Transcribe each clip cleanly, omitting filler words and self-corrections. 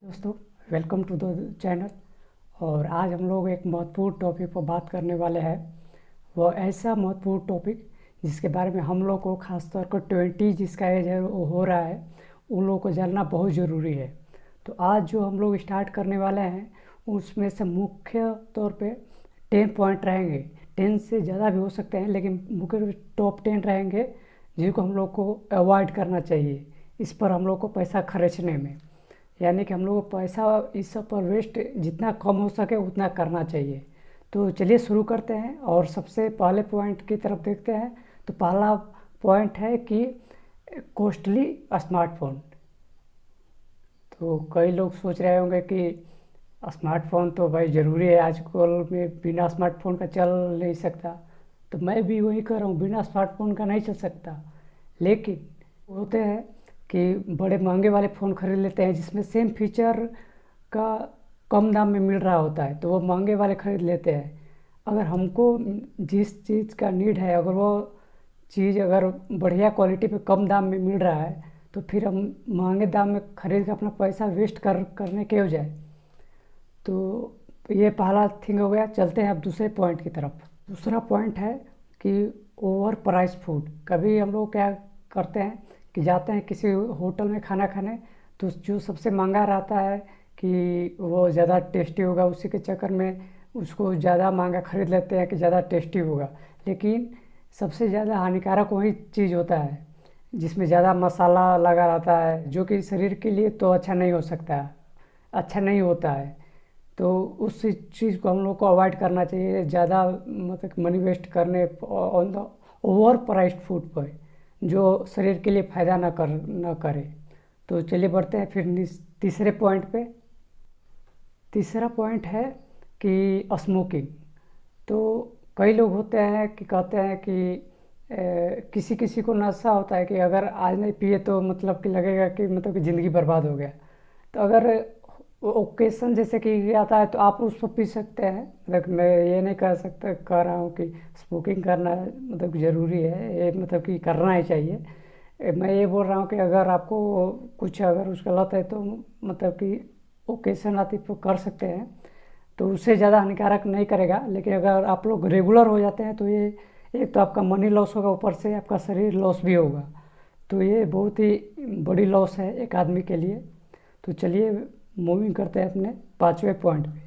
दोस्तों, welcome to the channel. और आज हम लोग एक महत्वपूर्ण टॉपिक पर बात करने वाले हैं। वो ऐसा महत्वपूर्ण टॉपिक जिसके बारे में हम लोग को खासतौर पर 20 जिसका एज है वो हो रहा है, उन लोगों को जानना बहुत ज़रूरी है। तो आज जो हम लोग स्टार्ट करने वाले हैं उसमें से मुख्य तौर पे 10 पॉइंट रहेंगे। 10 से ज़्यादा भी हो सकते हैं, लेकिन मुख्य टॉप 10 रहेंगे जिनको हम लोग को अवॉइड करना चाहिए इस पर हम लोग को पैसा खर्चने में। यानी कि हम लोग को पैसा इस सब पर वेस्ट जितना कम हो सके उतना करना चाहिए। तो चलिए शुरू करते हैं और सबसे पहले पॉइंट की तरफ देखते हैं। तो पहला पॉइंट है कि कॉस्टली स्मार्टफोन। तो कई लोग सोच रहे होंगे कि स्मार्टफोन तो भाई ज़रूरी है, आजकल में बिना स्मार्टफोन का चल नहीं सकता। तो मैं भी वही कर रहा हूँ, बिना स्मार्टफोन का नहीं चल सकता। लेकिन होते हैं कि बड़े महंगे वाले फ़ोन खरीद लेते हैं जिसमें सेम फीचर का कम दाम में मिल रहा होता है, तो वो महंगे वाले खरीद लेते हैं। अगर हमको जिस चीज़ का नीड है, अगर वो चीज़ अगर बढ़िया क्वालिटी पे कम दाम में मिल रहा है, तो फिर हम महंगे दाम में खरीद कर अपना पैसा वेस्ट करने के हो जाए। तो ये पहला थिंग हो गया। चलते हैं अब दूसरे पॉइंट की तरफ। दूसरा पॉइंट है कि ओवर प्राइस फूड। कभी हम लोग क्या करते हैं कि जाते हैं किसी होटल में खाना खाने, तो जो सबसे महंगा रहता है कि वो ज़्यादा टेस्टी होगा, उसी के चक्कर में उसको ज़्यादा महंगा खरीद लेते हैं कि ज़्यादा टेस्टी होगा। लेकिन सबसे ज़्यादा हानिकारक वही चीज़ होता है जिसमें ज़्यादा मसाला लगा रहता है, जो कि शरीर के लिए तो अच्छा नहीं हो सकता, अच्छा नहीं होता है। तो उस चीज़ को हम लोग को अवॉइड करना चाहिए, ज़्यादा मतलब मनी वेस्ट करने on the over priced food पर जो शरीर के लिए फ़ायदा ना करे। तो चलिए बढ़ते हैं फिर तीसरे पॉइंट पे। तीसरा पॉइंट है कि स्मोकिंग। तो कई लोग होते हैं कि कहते हैं कि किसी किसी को नशा होता है कि अगर आज नहीं पिए तो मतलब कि लगेगा कि मतलब कि ज़िंदगी बर्बाद हो गया। तो अगर ओकेशन जैसे कि आता है तो आप उस पर पी सकते हैं। मतलब मैं ये नहीं कह रहा हूँ कि स्मोकिंग करना मतलब ज़रूरी है, ये मतलब कि करना ही चाहिए। मैं ये बोल रहा हूँ कि अगर आपको कुछ अगर उसका लत है तो मतलब कि ओकेशन आती तो कर सकते हैं, तो उससे ज़्यादा हानिकारक नहीं करेगा। लेकिन अगर आप लोग रेगुलर हो जाते हैं तो ये एक तो आपका मनी लॉस होगा, ऊपर से आपका शरीर लॉस भी होगा। तो ये बहुत ही बड़ी लॉस है एक आदमी के लिए। तो चलिए मूविंग करते हैं अपने पाँचवें पॉइंट पे।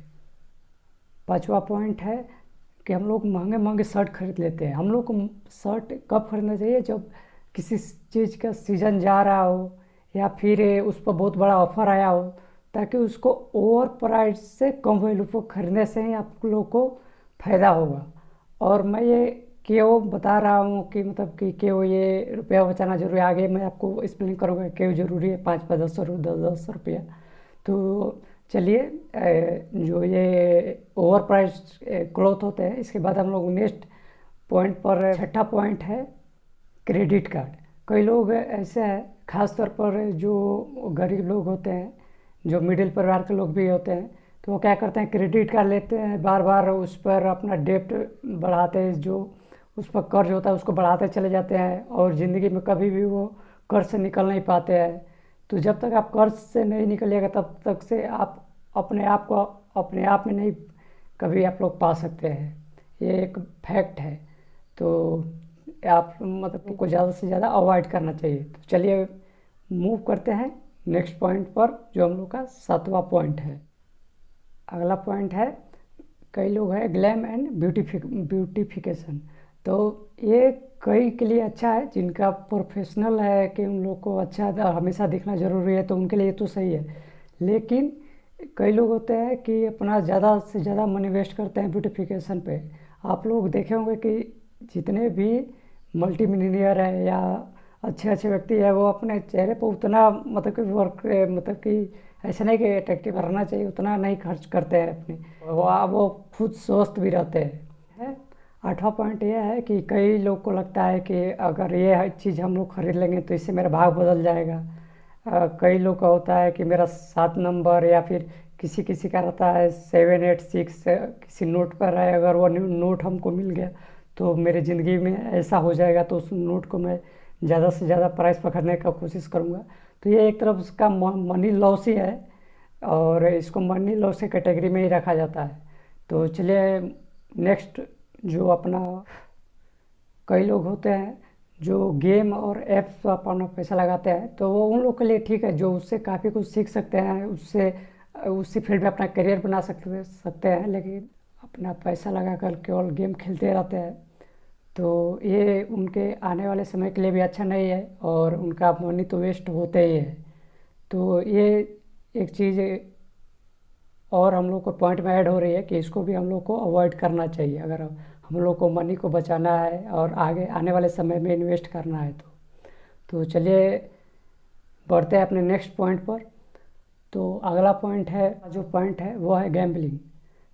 पाँचवा पॉइंट है कि हम लोग महंगे महंगे शर्ट खरीद लेते हैं। हम लोग को शर्ट कब खरीदना चाहिए? जब किसी चीज़ का सीज़न जा रहा हो या फिर उस पर बहुत बड़ा ऑफर आया हो, ताकि उसको ओवर प्राइस से कम वैल्यू पर खरीदने से ही आप लोग को फ़ायदा होगा। और मैं ये क्यों बता रहा हूँ कि मतलब कि क्यों ये रुपया बचाना जरूरी है, आगे मैं आपको एक्सप्लेन करूँगा क्यों ज़रूरी है 5-5 10 रुपया। तो चलिए जो ये ओवर प्राइस क्लॉथ होते हैं, इसके बाद हम लोग नेक्स्ट पॉइंट पर छठा पॉइंट है क्रेडिट कार्ड। कई लोग ऐसे हैं, ख़ास तौर पर जो गरीब लोग होते हैं, जो मिडिल परिवार के लोग भी होते हैं, तो वो क्या करते हैं, क्रेडिट कार्ड लेते हैं, बार बार उस पर अपना डेप्ट बढ़ाते हैं, जो उस पर कर्ज होता है उसको बढ़ाते चले जाते हैं और ज़िंदगी में कभी भी वो कर्ज से निकल नहीं पाते हैं। तो जब तक आप कर्ज से नहीं निकलिएगा तब तक से आप अपने आप को अपने आप में नहीं कभी आप लोग पा सकते हैं, ये एक फैक्ट है। तो आप मतलब को ज़्यादा से ज़्यादा अवॉइड करना चाहिए। तो चलिए मूव करते हैं नेक्स्ट पॉइंट पर, जो हम लोग का सातवां पॉइंट है। अगला पॉइंट है, कई लोग हैं ग्लैम एंड ब्यूटिफिकेशन। तो ये कई के लिए अच्छा है, जिनका प्रोफेशनल है कि उन लोग को अच्छा हमेशा दिखना ज़रूरी है, तो उनके लिए तो सही है। लेकिन कई लोग होते हैं कि अपना ज़्यादा से ज़्यादा मनी वेस्ट करते हैं ब्यूटिफिकेशन पे। आप लोग देखे होंगे कि जितने भी मल्टी मिलियनियर है या अच्छे अच्छे व्यक्ति है, वो अपने चेहरे पर उतना मतलब कि वर्क मतलब कि ऐसा नहीं कि अट्रैक्टिव रहना चाहिए, उतना नहीं खर्च करते हैं अपने, वो खुद स्वस्थ भी रहते हैं। आठवां पॉइंट यह है कि कई लोग को लगता है कि अगर ये हर चीज़ हम लोग खरीद लेंगे तो इससे मेरा भाग बदल जाएगा। कई लोग का होता है कि मेरा 7 नंबर या फिर किसी किसी का रहता है 786 किसी नोट पर है, अगर वो नोट हमको मिल गया तो मेरी ज़िंदगी में ऐसा हो जाएगा, तो उस नोट को मैं ज़्यादा से ज़्यादा प्राइस पकड़ने का कोशिश करूँगा। तो ये एक तरफ उसका मनी लॉस ही है। और इसको मनी लॉस की कैटेगरी में ही रखा जाता है। तो चलिए नेक्स्ट, जो अपना कई लोग होते हैं जो गेम और ऐप्स पर अपना पैसा लगाते हैं, तो वो उन लोग के लिए ठीक है जो उससे काफ़ी कुछ सीख सकते हैं, उससे उसी फील्ड में अपना करियर बना सकते हैं। लेकिन अपना पैसा लगा कर केवल गेम खेलते रहते हैं तो ये उनके आने वाले समय के लिए भी अच्छा नहीं है और उनका मनी तो वेस्ट होते ही है। तो ये एक चीज़ और हम लोग को पॉइंट में ऐड हो रही है कि इसको भी हम लोग को अवॉइड करना चाहिए अगर हम लोग को मनी को बचाना है और आगे आने वाले समय में इन्वेस्ट करना है। तो चलिए बढ़ते हैं अपने नेक्स्ट पॉइंट पर। तो अगला पॉइंट है, जो पॉइंट है वो है गैम्बलिंग।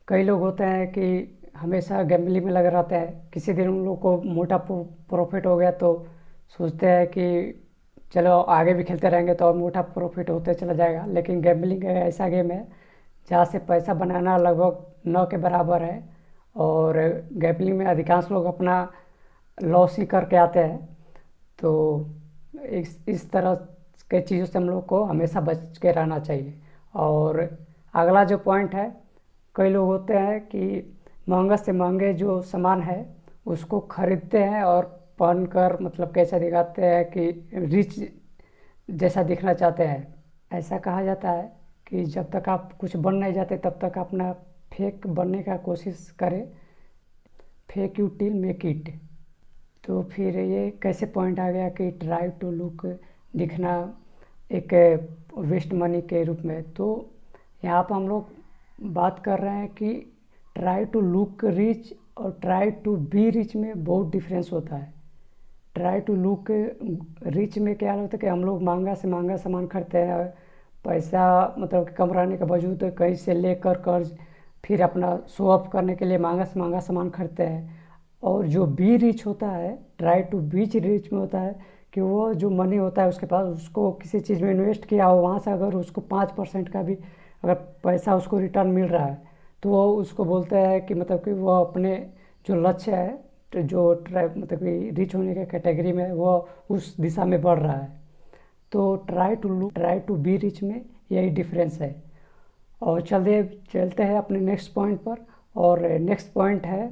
कई लोग होते हैं कि हमेशा गैम्बलिंग में लगे रहते हैं। किसी दिन उन लोग को मोटा प्रॉफिट हो गया तो सोचते हैं कि चलो आगे भी खेलते रहेंगे तो और मोटा प्रॉफिट होते चला जाएगा। लेकिन गैम्बलिंग ऐसा गेम है जहाँ से पैसा बनाना लगभग 9 के बराबर है और गैम्बलिंग में अधिकांश लोग अपना लॉस ही करके आते हैं। तो इस तरह के चीज़ों से हम लोग को हमेशा बच के रहना चाहिए। और अगला जो पॉइंट है, कई लोग होते हैं कि महंगा से महंगे जो सामान है उसको खरीदते हैं और पहन कर मतलब कैसा दिखाते हैं कि रिच जैसा दिखना चाहते हैं। ऐसा कहा जाता है कि जब तक आप कुछ बन नहीं जाते तब तक अपना फेक बनने का कोशिश करें, fake you till make it. तो फिर ये कैसे पॉइंट आ गया कि ट्राई टू लुक दिखना एक वेस्ट मनी के रूप में। तो यहाँ पर हम लोग बात कर रहे हैं कि ट्राई टू लुक रिच और ट्राई टू बी रिच में बहुत डिफरेंस होता है। ट्राई टू लुक रिच में क्या होता है कि हम लोग महंगा से महंगा सामान खरीदते हैं, पैसा मतलब कि कम रहने के बावजूद कहीं से लेकर कर्ज फिर अपना शो ऑफ करने के लिए महंगा से महंगा सामान खरीदते हैं। और जो बी रिच होता है, ट्राई टू बीच रिच में होता है कि वो जो मनी होता है उसके पास, उसको किसी चीज़ में इन्वेस्ट किया हो, वहाँ से अगर उसको 5% का भी अगर पैसा उसको रिटर्न मिल रहा है तो वो उसको बोलते हैं कि मतलब कि वो अपने जो लक्ष्य है, तो जो मतलब कि रिच होने के कैटेगरी में वो उस दिशा में बढ़ रहा है। तो ट्राई टू बी रिच में यही डिफरेंस है। और चलते हैं अपने नेक्स्ट पॉइंट पर। और नेक्स्ट पॉइंट है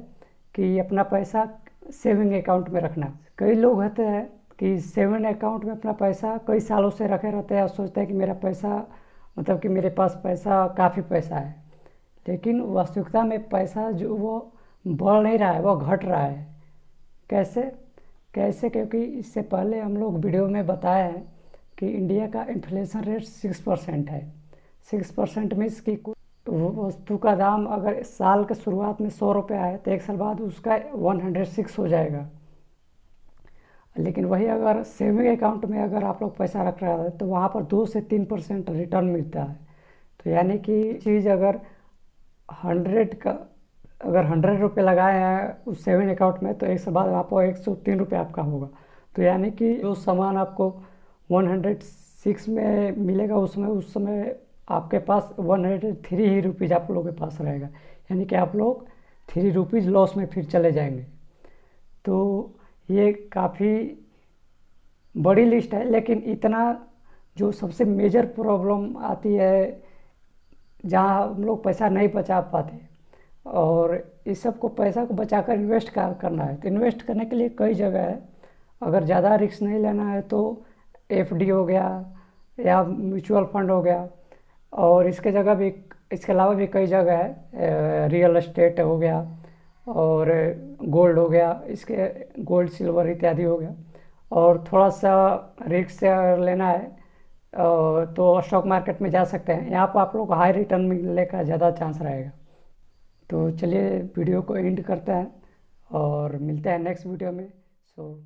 कि अपना पैसा सेविंग अकाउंट में रखना। कई लोग होते हैं कि सेविंग अकाउंट में अपना पैसा कई सालों से रखे रहते हैं और सोचते हैं कि मेरा पैसा मतलब कि मेरे पास पैसा काफ़ी पैसा है। लेकिन वास्तविकता में पैसा जो वो बढ़ नहीं रहा है, वो घट रहा है। कैसे कैसे क्योंकि इससे पहले हम लोग वीडियो में बताए हैं कि इंडिया का इन्फ्लेशन रेट 6% है। 6% मीन्स कि वस्तु का दाम अगर साल के शुरुआत में 100 रुपये है तो एक साल बाद उसका 106 हो जाएगा। लेकिन वही अगर सेविंग अकाउंट में अगर आप लोग पैसा रख रहे हैं तो वहाँ पर 2 से 3% रिटर्न मिलता है। तो यानी कि चीज़ अगर 100 रुपये लगाए हैं उस सेविंग अकाउंट में तो एक साल बाद आपको 103 रुपये आपका होगा। तो यानी कि जो सामान आपको 106 में मिलेगा उसमें उस समय आपके पास 103 ही रुपीज़ आप लोगों के पास रहेगा। यानी कि आप लोग 3 रुपीज़ लॉस में फिर चले जाएंगे। तो ये काफ़ी बड़ी लिस्ट है, लेकिन इतना जो सबसे मेजर प्रॉब्लम आती है जहाँ हम लोग पैसा नहीं बचा पाते और इस सब को पैसा को बचाकर इन्वेस्ट करना है। तो इन्वेस्ट करने के लिए कई जगह है। अगर ज़्यादा रिस्क नहीं लेना है तो एफडी हो गया या म्यूचुअल फंड हो गया, और इसके अलावा भी कई जगह है, रियल एस्टेट हो गया और गोल्ड हो गया, इसके गोल्ड सिल्वर इत्यादि हो गया। और थोड़ा सा रिस्क लेना है तो स्टॉक मार्केट में जा सकते हैं, यहाँ पर आप लोग हाई रिटर्न मिलने का ज़्यादा चांस रहेगा। तो चलिए वीडियो को एंड करते हैं और मिलते हैं नेक्स्ट वीडियो में। सो